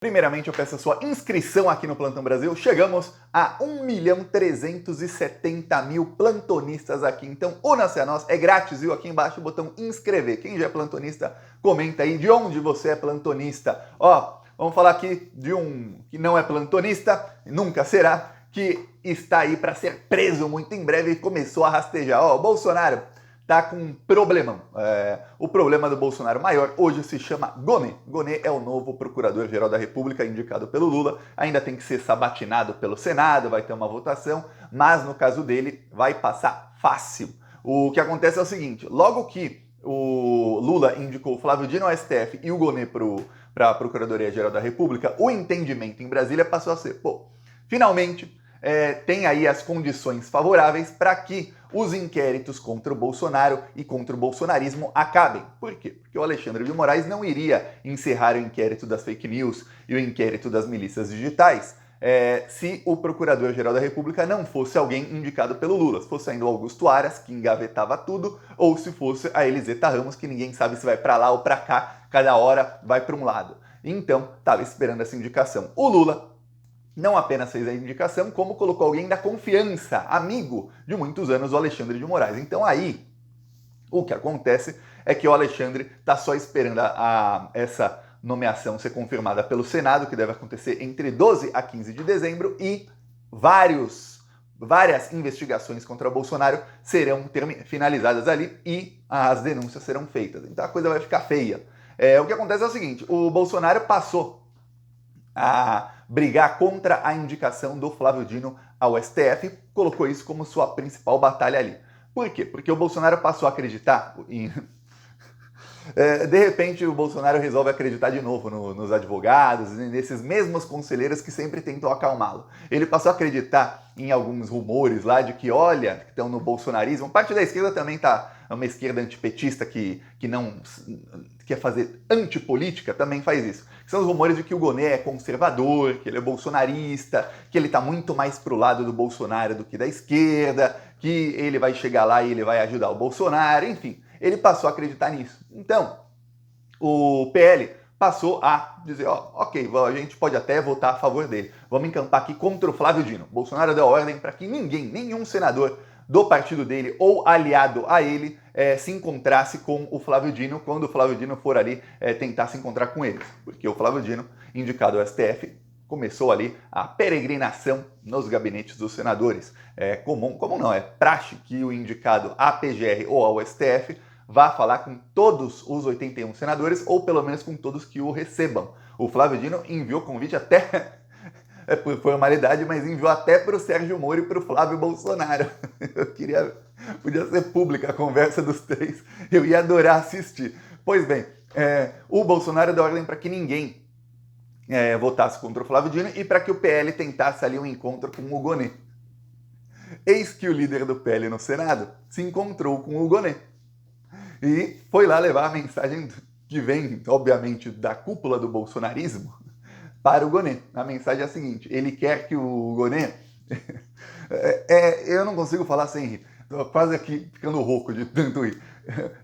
Primeiramente, eu peço a sua inscrição aqui no Plantão Brasil. Chegamos a 1.370.000 plantonistas aqui. Então, una-se a nós. É grátis, viu? Aqui embaixo o botão inscrever. Quem já é plantonista, comenta aí de onde você é plantonista. Ó, vamos falar aqui de um que não é plantonista, nunca será, que está aí para ser preso muito em breve e começou a rastejar. Ó, o Bolsonaro tá com um problemão. O problema do Bolsonaro maior hoje se chama Gonê. Gonê é o novo procurador-geral da República indicado pelo Lula. Ainda tem que ser sabatinado pelo Senado, vai ter uma votação, mas no caso dele vai passar fácil. O que acontece é o seguinte, logo que o Lula indicou o Flávio Dino ao STF e o Gonê para a Procuradoria-Geral da República, o entendimento em Brasília passou a ser, finalmente tem aí as condições favoráveis para que os inquéritos contra o Bolsonaro e contra o bolsonarismo acabem. Por quê? Porque o Alexandre de Moraes não iria encerrar o inquérito das fake news e o inquérito das milícias digitais se o Procurador-Geral da República não fosse alguém indicado pelo Lula, se fosse ainda o Augusto Aras, que engavetava tudo, ou se fosse a Eliseta Ramos, que ninguém sabe se vai para lá ou para cá, cada hora vai para um lado. Então, estava esperando essa indicação. O Lula não apenas fez a indicação, como colocou alguém da confiança, amigo de muitos anos, o Alexandre de Moraes. Então aí, o que acontece é que o Alexandre está só esperando essa nomeação ser confirmada pelo Senado, que deve acontecer entre 12 a 15 de dezembro, e várias investigações contra o Bolsonaro serão finalizadas ali e as denúncias serão feitas. Então a coisa vai ficar feia. O que acontece é o seguinte, o Bolsonaro passou a brigar contra a indicação do Flávio Dino ao STF, colocou isso como sua principal batalha ali. Por quê? Porque o Bolsonaro passou a acreditar em... de repente o Bolsonaro resolve acreditar de novo nos advogados, nesses mesmos conselheiros que sempre tentam acalmá-lo. Ele passou a acreditar em alguns rumores lá de que, olha, que estão no bolsonarismo. Parte da esquerda também tá, uma esquerda antipetista que não quer fazer antipolítica, também faz isso. São os rumores de que o Gonê é conservador, que ele é bolsonarista, que ele está muito mais pro lado do Bolsonaro do que da esquerda, que ele vai chegar lá e ele vai ajudar o Bolsonaro, enfim. Ele passou a acreditar nisso. Então, o PL passou a dizer, ok, a gente pode até votar a favor dele. Vamos encampar aqui contra o Flávio Dino. Bolsonaro deu a ordem para que nenhum senador do partido dele ou aliado a ele se encontrasse com o Flávio Dino quando o Flávio Dino for ali tentar se encontrar com eles. Porque o Flávio Dino, indicado ao STF, começou ali a peregrinação nos gabinetes dos senadores. É comum, como não, é praxe que o indicado à PGR ou ao STF vá falar com todos os 81 senadores, ou pelo menos com todos que o recebam. O Flávio Dino enviou convite até, por formalidade, mas enviou até para o Sérgio Moro e para o Flávio Bolsonaro. Podia ser pública a conversa dos três, eu ia adorar assistir. Pois bem, o Bolsonaro deu ordem para que ninguém votasse contra o Flávio Dino e para que o PL tentasse ali um encontro com o Gonê. Eis que o líder do PL no Senado se encontrou com o Gonê. E foi lá levar a mensagem que vem, obviamente, da cúpula do bolsonarismo para o Gonê. A mensagem é a seguinte, ele quer que o Gonê... eu não consigo falar sem rir, tô quase aqui ficando rouco de tanto rir.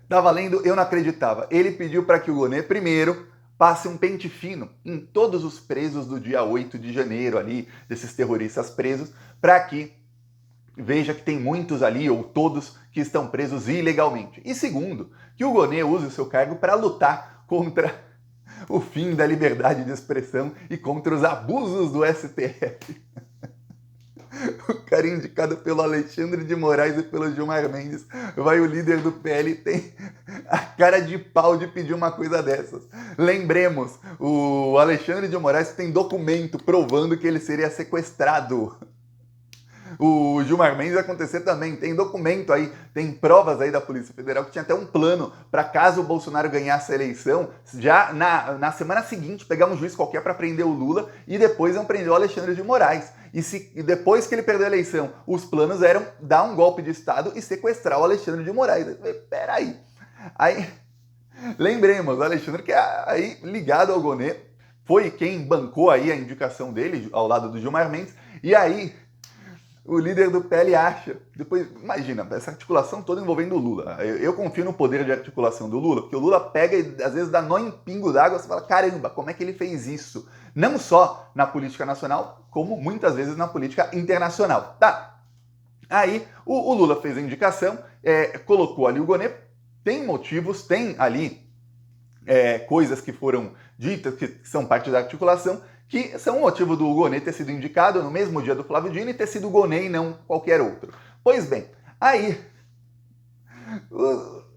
Tava lendo, eu não acreditava. Ele pediu para que o Gonê, primeiro, passe um pente fino em todos os presos do dia 8 de janeiro ali, desses terroristas presos, para que veja que tem muitos ali, ou todos, que estão presos ilegalmente. E segundo, que o Gonê use o seu cargo para lutar contra o fim da liberdade de expressão e contra os abusos do STF. O cara indicado pelo Alexandre de Moraes e pelo Gilmar Mendes, vai o líder do PL tem a cara de pau de pedir uma coisa dessas. Lembremos, o Alexandre de Moraes tem documento provando que ele seria sequestrado. O Gilmar Mendes vai acontecer também, tem documento aí, tem provas aí da Polícia Federal que tinha até um plano para caso o Bolsonaro ganhasse a eleição, já na semana seguinte pegar um juiz qualquer para prender o Lula e depois iam prender o Alexandre de Moraes. E depois que ele perdeu a eleição, os planos eram dar um golpe de Estado e sequestrar o Alexandre de Moraes. Peraí. Aí, lembremos, o Alexandre que é aí ligado ao Gonê, foi quem bancou aí a indicação dele ao lado do Gilmar Mendes, e aí o líder do PL acha. Depois, imagina, essa articulação toda envolvendo o Lula. Eu confio no poder de articulação do Lula, porque o Lula pega e às vezes dá nó em pingo d'água, você fala, caramba, como é que ele fez isso? Não só na política nacional, como muitas vezes na política internacional. Tá. Aí o Lula fez a indicação, colocou ali o Gonê, tem motivos, tem ali coisas que foram ditas, que são parte da articulação, que são o motivo do Gonê ter sido indicado no mesmo dia do Flávio Dino e ter sido o Gonê e não qualquer outro. Pois bem, aí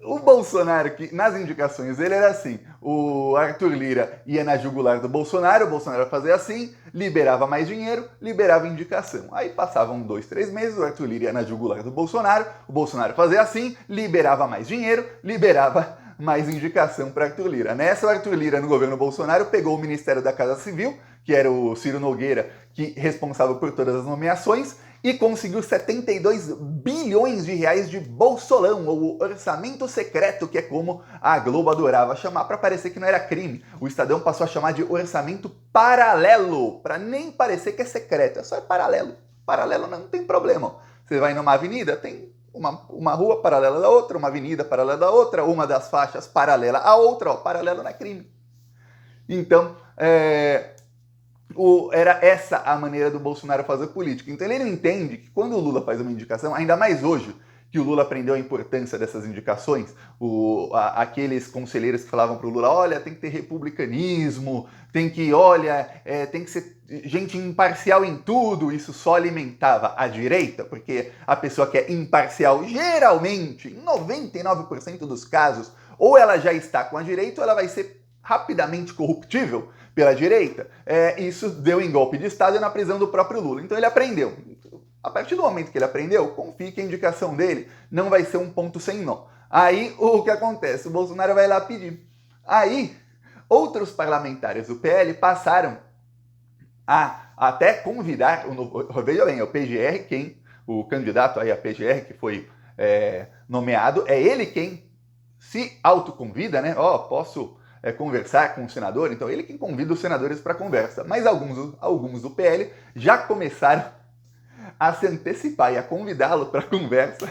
o Bolsonaro, que nas indicações ele era assim, o Arthur Lira ia na jugular do Bolsonaro, o Bolsonaro fazia assim, liberava mais dinheiro, liberava indicação. Aí passavam 2, 3 meses, o Arthur Lira ia na jugular do Bolsonaro, o Bolsonaro fazia assim, liberava mais dinheiro, liberava mais indicação para Arthur Lira. Nessa, o Arthur Lira, no governo Bolsonaro, pegou o Ministério da Casa Civil, que era o Ciro Nogueira, que responsável por todas as nomeações, e conseguiu 72 bilhões de reais de bolsolão, ou orçamento secreto, que é como a Globo adorava chamar, para parecer que não era crime. O Estadão passou a chamar de orçamento paralelo, para nem parecer que é secreto, é só paralelo. Paralelo não tem problema. Você vai numa avenida, tem uma rua paralela da outra, uma avenida paralela da outra, uma das faixas paralela à outra, paralelo não é crime. Então, era essa a maneira do Bolsonaro fazer política. Então ele não entende que quando o Lula faz uma indicação, ainda mais hoje, que o Lula aprendeu a importância dessas indicações, aqueles conselheiros que falavam para o Lula, olha, tem que ter republicanismo, tem que ser gente imparcial em tudo, isso só alimentava a direita, porque a pessoa que é imparcial, geralmente, em 99% dos casos, ou ela já está com a direita ou ela vai ser rapidamente corruptível pela direita. Isso deu em golpe de Estado e na prisão do próprio Lula. Então ele aprendeu. A partir do momento que ele aprendeu, confie que a indicação dele não vai ser um ponto sem nó. Aí o que acontece? O Bolsonaro vai lá pedir. Aí outros parlamentares do PL passaram a até convidar, veja bem, é o PGR o candidato aí a PGR que foi nomeado, é ele quem se autoconvida, né? Posso conversar com o senador? Então ele quem convida os senadores para conversa. Mas alguns do PL já começaram a se antecipar e a convidá-lo para conversa,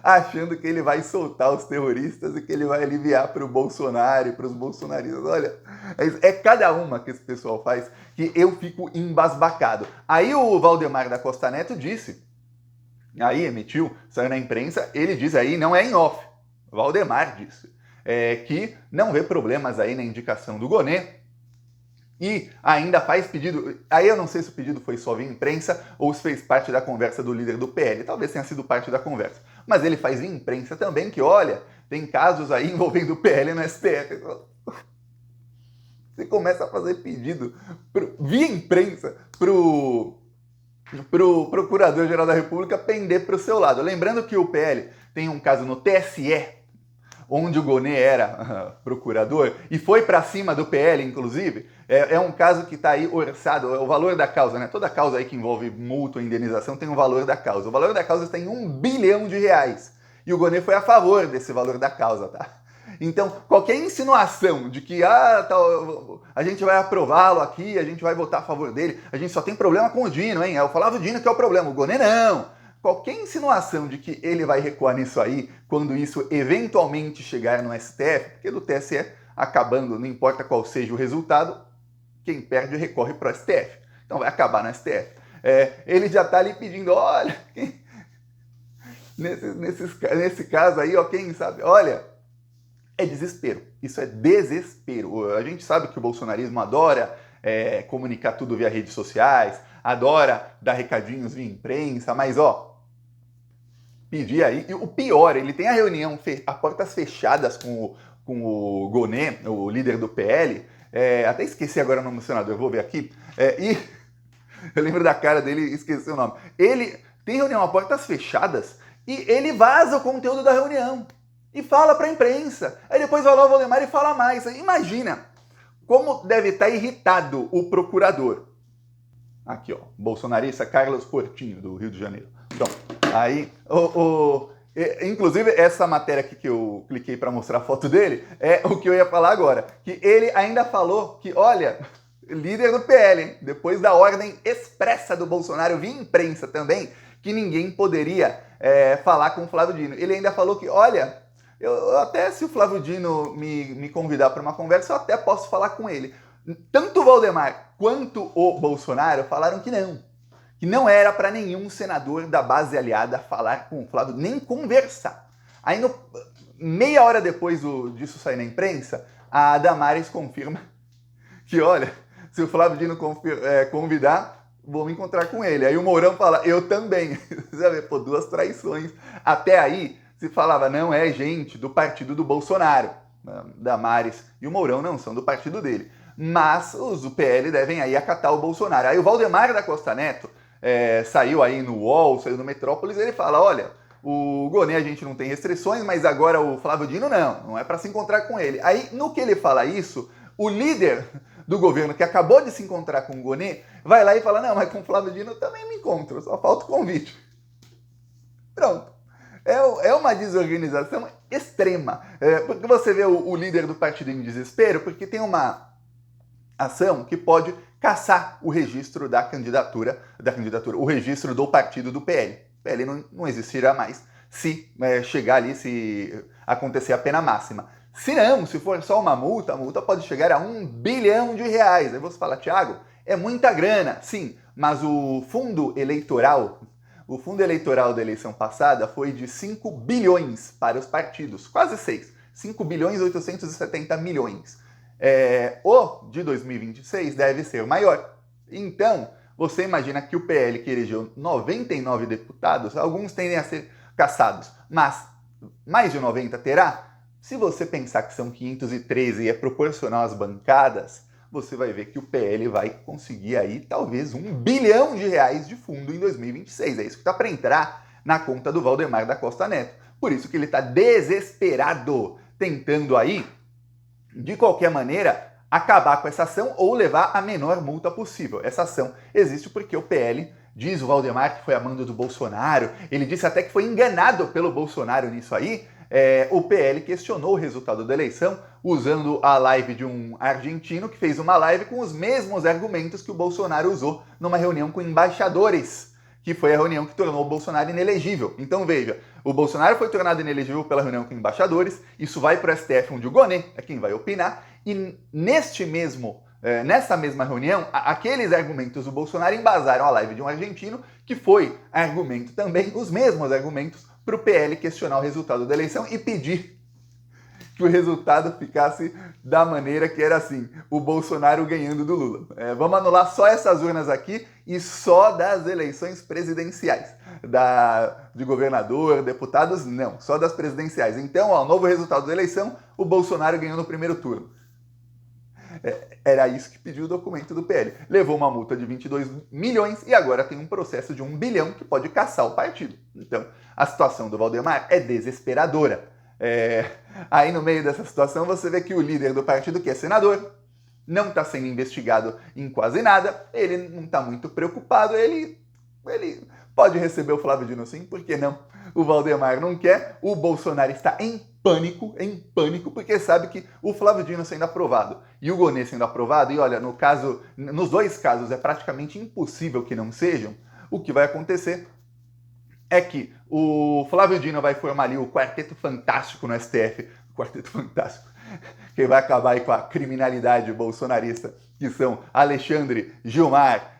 achando que ele vai soltar os terroristas e que ele vai aliviar para o Bolsonaro e para os bolsonaristas. Olha, é cada uma que esse pessoal faz que eu fico embasbacado. Aí o Valdemar da Costa Neto disse, aí saiu na imprensa, ele diz aí, não é em off, Valdemar disse, que não vê problemas aí na indicação do Gonê, e ainda faz pedido, aí eu não sei se o pedido foi só via imprensa ou se fez parte da conversa do líder do PL, talvez tenha sido parte da conversa, mas ele faz via imprensa também que, olha, tem casos aí envolvendo o PL no STF. Você começa a fazer pedido via imprensa pro Procurador-Geral da República pender para o seu lado. Lembrando que o PL tem um caso no TSE, onde o Gonê era procurador, e foi para cima do PL, inclusive, é um caso que está aí orçado, é o valor da causa, né? Toda causa aí que envolve multa ou indenização tem um valor da causa. O valor da causa está em R$1 bilhão, e o Gonê foi a favor desse valor da causa, tá? Então, qualquer insinuação de que a gente vai aprová-lo aqui, a gente vai votar a favor dele, a gente só tem problema com o Dino, hein? Eu falava o Dino que é o problema, o Gonê não! Qualquer insinuação de que ele vai recuar nisso aí, quando isso eventualmente chegar no STF, porque do TSE acabando, não importa qual seja o resultado, quem perde recorre para o STF. Então vai acabar no STF. Ele já está ali pedindo, olha, nesse caso aí, quem sabe, olha, é desespero. Isso é desespero. A gente sabe que o bolsonarismo adora comunicar tudo via redes sociais, adora dar recadinhos via imprensa, mas pedir aí. E o pior, ele tem a reunião a portas fechadas com o Gonê, o líder do PL. Até esqueci agora o nome do senador, eu vou ver aqui. E eu lembro da cara dele e esqueci o nome. Ele tem reunião a portas fechadas e ele vaza o conteúdo da reunião e fala para a imprensa. Aí depois vai lá o Valdemar e fala mais. Imagina como deve estar irritado o procurador. Aqui, bolsonarista Carlos Portinho, do Rio de Janeiro. Então, aí, inclusive, essa matéria aqui que eu cliquei para mostrar a foto dele, é o que eu ia falar agora. Que ele ainda falou que, olha, líder do PL, hein, depois da ordem expressa do Bolsonaro via imprensa também, que ninguém poderia falar com o Flávio Dino. Ele ainda falou que, olha, eu até se o Flávio Dino me convidar para uma conversa, eu até posso falar com ele. Tanto o Valdemar quanto o Bolsonaro falaram que não era para nenhum senador da base aliada falar com o Flávio, nem conversar. Aí, meia hora depois disso sair na imprensa, a Damares confirma que, olha, se o Flávio Dino convidar, vou me encontrar com ele. Aí o Mourão fala, eu também. Você vê, pô, 2 traições. Até aí, se falava, não é gente do partido do Bolsonaro. Damares e o Mourão não são do partido dele. Mas os do PL devem aí acatar o Bolsonaro. Aí o Valdemar da Costa Neto saiu aí no UOL, saiu no Metrópolis, ele fala, olha, o Gonê a gente não tem restrições, mas agora o Flávio Dino não é para se encontrar com ele. Aí, no que ele fala isso, o líder do governo, que acabou de se encontrar com o Gonê, vai lá e fala, não, mas com o Flávio Dino eu também me encontro, só falta o convite. Pronto. É uma desorganização extrema. Porque você vê o líder do partido em desespero, porque tem uma ação que pode caçar o registro da candidatura, o registro do partido do PL. O PL não existirá mais se chegar ali, se acontecer a pena máxima. Se não, se for só uma multa, a multa pode chegar a R$1 bilhão. Aí você fala, Thiago, é muita grana. Sim, mas o fundo eleitoral da eleição passada foi de 5 bilhões para os partidos, quase 6. 5 bilhões e 870 milhões. O de 2026 deve ser maior. Então, você imagina que o PL, que elegeu 99 deputados, alguns tendem a ser cassados, mas mais de 90 terá? Se você pensar que são 513 e é proporcional às bancadas, você vai ver que o PL vai conseguir aí talvez R$1 bilhão de fundo em 2026. É isso que está para entrar na conta do Valdemar da Costa Neto. Por isso que ele está desesperado, tentando aí, de qualquer maneira, acabar com essa ação ou levar a menor multa possível. Essa ação existe porque o PL, diz o Valdemar, que foi a mando do Bolsonaro, ele disse até que foi enganado pelo Bolsonaro nisso aí. O PL questionou o resultado da eleição usando a live de um argentino que fez uma live com os mesmos argumentos que o Bolsonaro usou numa reunião com embaixadores, que foi a reunião que tornou o Bolsonaro inelegível. Então veja, o Bolsonaro foi tornado inelegível pela reunião com embaixadores, isso vai para o STF, onde o Gonê é quem vai opinar, e nessa mesma reunião, aqueles argumentos do Bolsonaro embasaram a live de um argentino, que foi argumento também, os mesmos argumentos, para o PL questionar o resultado da eleição e pedir que o resultado ficasse da maneira que era assim, o Bolsonaro ganhando do Lula. Vamos anular só essas urnas aqui e só das eleições presidenciais. De governador, deputados, não, só das presidenciais. Então, novo resultado da eleição, o Bolsonaro ganhou no primeiro turno. Era isso que pediu o documento do PL. Levou uma multa de 22 milhões e agora tem um processo de 1 bilhão que pode caçar o partido. Então, a situação do Valdemar é desesperadora. Aí no meio dessa situação você vê que o líder do partido, que é senador, não está sendo investigado em quase nada, ele não está muito preocupado, ele pode receber o Flávio Dino sim, por que não? O Valdemar não quer, o Bolsonaro está em pânico, porque sabe que o Flávio Dino sendo aprovado e o Gonê sendo aprovado, e olha, nos dois casos é praticamente impossível que não sejam, o que vai acontecer é que o Flávio Dino vai formar ali o Quarteto Fantástico no STF, Quarteto Fantástico, que vai acabar aí com a criminalidade bolsonarista, que são Alexandre, Gilmar,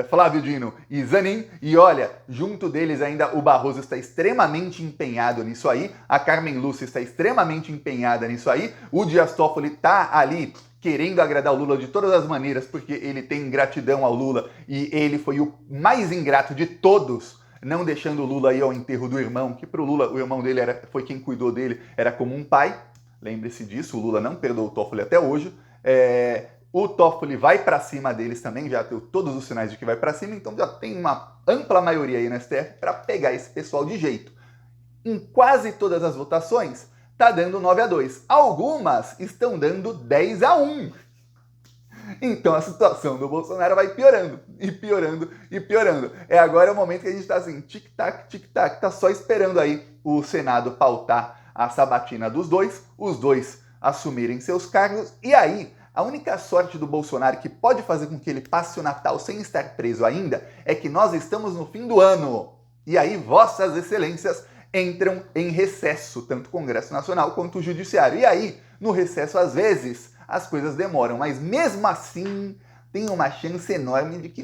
Flávio Dino e Zanin, e olha, junto deles ainda o Barroso está extremamente empenhado nisso aí, a Carmen Lúcia está extremamente empenhada nisso aí, o Dias Toffoli está ali querendo agradar o Lula de todas as maneiras, porque ele tem gratidão ao Lula e ele foi o mais ingrato de todos, não deixando o Lula ir ao enterro do irmão, que para o Lula, o irmão dele foi quem cuidou dele, era como um pai, lembre-se disso, o Lula não perdoou o Toffoli até hoje, o Toffoli vai para cima deles também, já deu todos os sinais de que vai para cima, então já tem uma ampla maioria aí no STF para pegar esse pessoal de jeito. Em quase todas as votações, tá dando 9-2. Algumas estão dando 10-1. Então a situação do Bolsonaro vai piorando, e piorando, e piorando. Agora é o momento que a gente está assim, tic-tac, tá só esperando aí o Senado pautar a sabatina dos dois, os dois assumirem seus cargos, e aí a única sorte do Bolsonaro que pode fazer com que ele passe o Natal sem estar preso ainda é que nós estamos no fim do ano. E aí vossas excelências entram em recesso, tanto o Congresso Nacional quanto o Judiciário. E aí, no recesso, às vezes, as coisas demoram, mas mesmo assim, tem uma chance enorme de que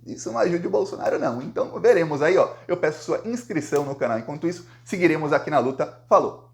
isso não ajude o Bolsonaro, não. Então, veremos aí, ó. Eu peço sua inscrição no canal. Enquanto isso, seguiremos aqui na luta. Falou!